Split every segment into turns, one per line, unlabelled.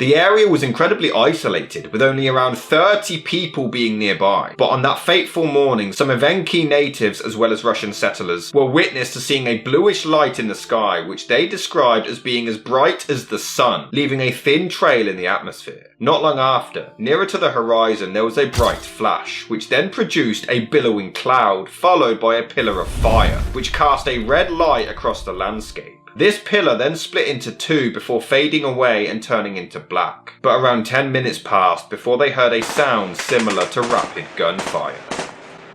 The area was incredibly isolated, with only around 30 people being nearby. But on that fateful morning, some Evenki natives as well as Russian settlers were witness to seeing a bluish light in the sky, which they described as being as bright as the sun, leaving a thin trail in the atmosphere. Not long after, nearer to the horizon, there was a bright flash, which then produced a billowing cloud, followed by a pillar of fire, which cast a red light across the landscape. This pillar then split into two before fading away and turning into black. But around 10 minutes passed before they heard a sound similar to rapid gunfire.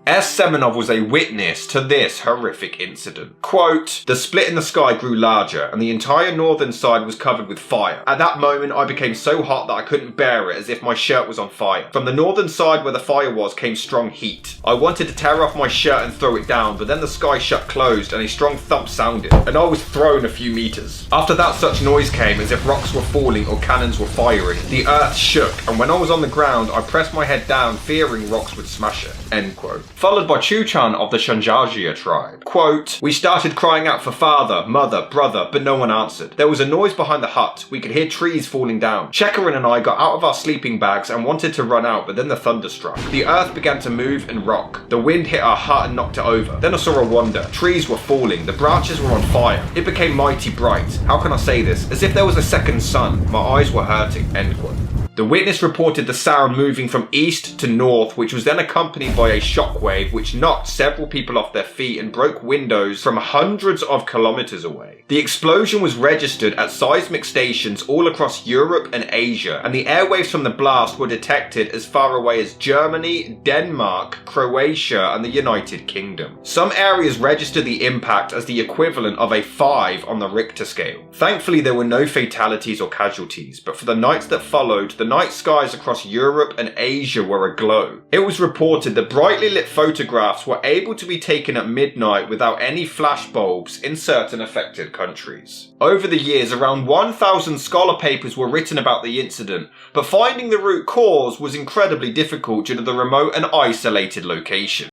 S. Semenov was a witness to this horrific incident. Quote, "The split in the sky grew larger and the entire northern side was covered with fire. At that moment I became so hot that I couldn't bear it, as if my shirt was on fire. From the northern side where the fire was came strong heat. I wanted to tear off my shirt and throw it down, but then the sky shut closed and a strong thump sounded, and I was thrown a few meters. After that such noise came as if rocks were falling or cannons were firing. The earth shook, and when I was on the ground I pressed my head down fearing rocks would smash it." End quote. Followed by Chuchan of the Shanjajia tribe. Quote, "We started crying out for father, mother, brother, but no one answered. There was a noise behind the hut. We could hear trees falling down. Chekarin and I got out of our sleeping bags and wanted to run out, but then the thunder struck. The earth began to move and rock. The wind hit our hut and knocked it over. Then I saw a wonder. Trees were falling. The branches were on fire. It became mighty bright. How can I say this? As if there was a second sun. My eyes were hurting." End quote. The witness reported the sound moving from east to north, which was then accompanied by a shockwave which knocked several people off their feet and broke windows from hundreds of kilometers away. The explosion was registered at seismic stations all across Europe and Asia, and the airwaves from the blast were detected as far away as Germany, Denmark, Croatia, and the United Kingdom. Some areas registered the impact as the equivalent of a 5 on the Richter scale. Thankfully, there were no fatalities or casualties, but for the nights that followed, the night skies across Europe and Asia were aglow. It was reported that brightly lit photographs were able to be taken at midnight without any flash bulbs in certain affected countries. Over the years, around 1,000 scholar papers were written about the incident, but finding the root cause was incredibly difficult due to the remote and isolated location.